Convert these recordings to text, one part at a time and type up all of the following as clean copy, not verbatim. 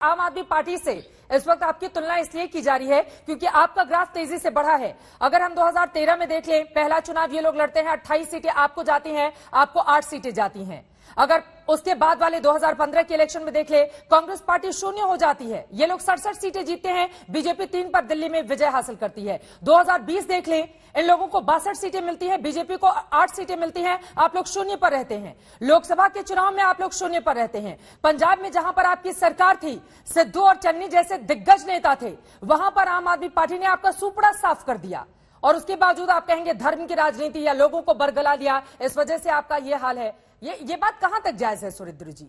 आम आदमी पार्टी से इस वक्त आपकी तुलना इसलिए की जा रही है क्योंकि आपका ग्राफ तेजी से बढ़ा है। अगर हम 2013 में देख लें, पहला चुनाव ये लोग लड़ते हैं, 28 सीटें आपको जाती हैं, आपको 8 सीटें जाती हैं। अगर उसके बाद वाले 2015 के इलेक्शन में देख ले, कांग्रेस पार्टी शून्य हो जाती है, ये लोग 67 सीटें जीतते हैं, बीजेपी 3 पर दिल्ली में विजय हासिल करती है। 2020 देख लें, इन लोगों को 62 सीटें मिलती हैं, बीजेपी को 8 सीटें मिलती हैं, आप लोग शून्य पर रहते हैं। लोकसभा के चुनाव में आप लोग शून्य पर रहते हैं। पंजाब में जहां पर आपकी सरकार थी, सिद्धू और चन्नी जैसे दिग्गज नेता थे, वहां पर आम आदमी पार्टी ने आपका सुपड़ा साफ कर दिया और उसके बावजूद आप कहेंगे धर्म की राजनीति या लोगों को बरगला दिया, इस वजह से आपका यह हाल है। ये बात कहां तक जायज है सुरेंद्र जी?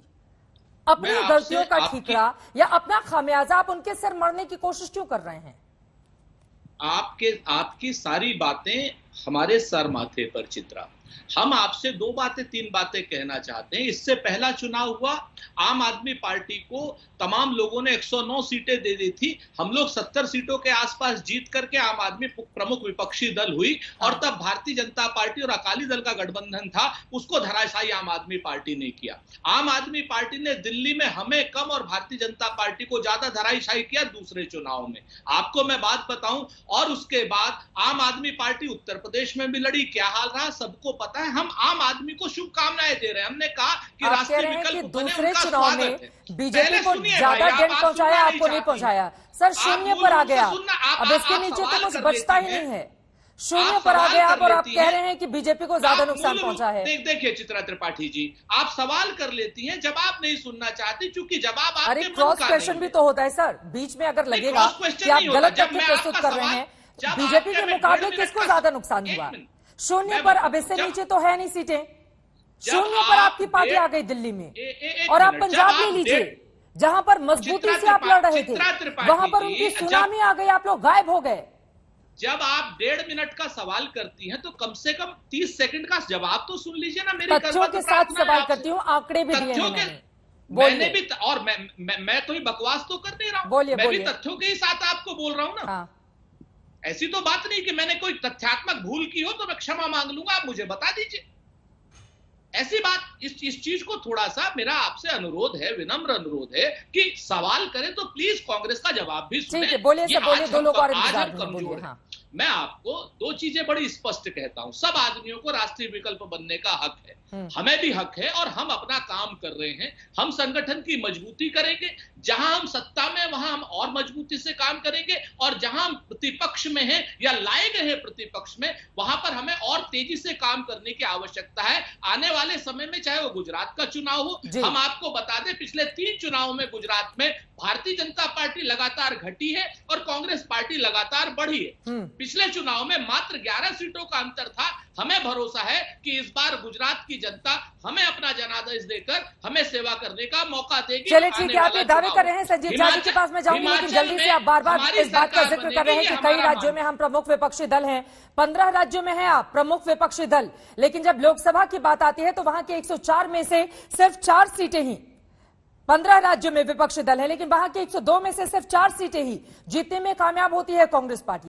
अपनी गलतियों का ठीकरा या अपना खामियाजा आप उनके सिर मरने की कोशिश क्यों कर रहे हैं? आपकी सारी बातें हमारे सर माथे पर चित्रा। हम आपसे 2 बातें 3 बातें कहना चाहते हैं। इससे पहला चुनाव हुआ, आम आदमी पार्टी को तमाम लोगों ने 109 सीटें दे दी थी। हम लोग 70 सीटों के आसपास जीत करके आम आदमी प्रमुख विपक्षी दल हुई और तब भारतीय जनता पार्टी और अकाली दल का गठबंधन था, उसको धराशायी आम आदमी पार्टी ने किया। आम आदमी पार्टी ने दिल्ली में हमें कम और भारतीय जनता पार्टी को ज्यादा धराशायी किया दूसरे चुनाव में। आपको मैं बात बताऊं, और उसके बाद आम आदमी पार्टी उत्तर प्रदेश में भी लड़ी। क्या हाल रहा सबको पता है। हम आम आदमी को शुभकामनाएं दे रहे हैं। हमने कहा कि राष्ट्रीय विकल्प दूसरे चुनाव में बीजेपी को ज्यादा डेंट पहुंचाया, आपको नहीं पहुंचाया। सर शून्य पर आ गया, अब इसके नीचे तो कुछ बचता ही नहीं है। शून्य पर आ गया आप, और आप कह रहे हैं कि बीजेपी को ज्यादा नुकसान पहुंचा है। देखिए चित्रा त्रिपाठी जी, आप सवाल कर लेती हैं, जवाब नहीं सुनना चाहती, क्योंकि जवाब आपके अरे क्रॉस क्वेश्चन भी तो होता है सर। बीच में अगर लगेगा कि आप गलत तथ्य प्रस्तुत कर रहे हैं, बीजेपी के मुकाबले किसको ज्यादा नुकसान हुआ? शून्य पर, अब इससे नीचे तो है नहीं सीटें। शून्य पर आपकी पार्टी आ गई दिल्ली में। और आप पंजाब ले लीजिए, जहां पर मजबूती से आप लड़ रहे थे, वहां पर उनकी सुनामी आ गई, आप लोग गायब हो गए। जब आप 1.5 मिनट का सवाल करती हैं तो कम से कम 30 सेकंड का जवाब तो सुन लीजिए ना। मेरी तथ्यों के साथ सवाल करती हूँ, आंकड़े भी दिए हैं मैंने भी, और मैं कोई बकवास तो कर नहीं रहा हूं, मैं भी तथ्यों के ही साथ आपको बोल रहा हूं ना। हाँ। ऐसी तो बात नहीं कि मैंने कोई तथ्यात्मक भूल की हो तो मैं क्षमा मांग लूंगा, आप मुझे बता दीजिए। ऐसी बात, इस चीज को थोड़ा सा मेरा आपसे अनुरोध है, विनम्र अनुरोध है कि सवाल करें तो प्लीज कांग्रेस का जवाब भी सुने। बोलिए, दो लोग और आज हम कमजोर हैं। मैं आपको 2 चीजें बड़ी स्पष्ट कहता हूं। सब आदमियों को राष्ट्रीय विकल्प बनने का हक है, हमें भी हक है, और हम अपना काम कर रहे हैं। हम संगठन की मजबूती करेंगे, जहां हम सत्ता में वहां हम और मजबूती से काम करेंगे, और जहां हम प्रतिपक्ष में हैं या लाए गए हैं प्रतिपक्ष में, वहां पर हमें और तेजी से काम करने की आवश्यकता है। आने वाले समय में चाहे वो गुजरात का चुनाव हो, हम आपको बता दें पिछले 3 चुनावों में गुजरात में भारतीय जनता पार्टी लगातार घटी है और कांग्रेस पार्टी लगातार बढ़ी है। पिछले चुनाव में मात्र 11 सीटों का अंतर था। हमें भरोसा है कि इस बार गुजरात की जनता हमें अपना जनादेश देकर हमें सेवा करने का मौका देगी। चलिए ठीक है, आप ये दावे कर रहे हैं, संजीव झा जी के पास मैं जाऊंगी, लेकिन जल्दी से आप बार बार इस बात का जिक्र कर रहे हैं कि कई राज्यों में हम प्रमुख विपक्षी दल हैं। 15 राज्यों में है आप प्रमुख विपक्षी दल, लेकिन जब लोकसभा की बात आती है तो वहां के 104 में से सिर्फ 4 सीटें ही 15 राज्यों में विपक्षी दल है, लेकिन वहां के 102 में से सिर्फ 4 सीटें ही जीतने में कामयाब होती है कांग्रेस पार्टी।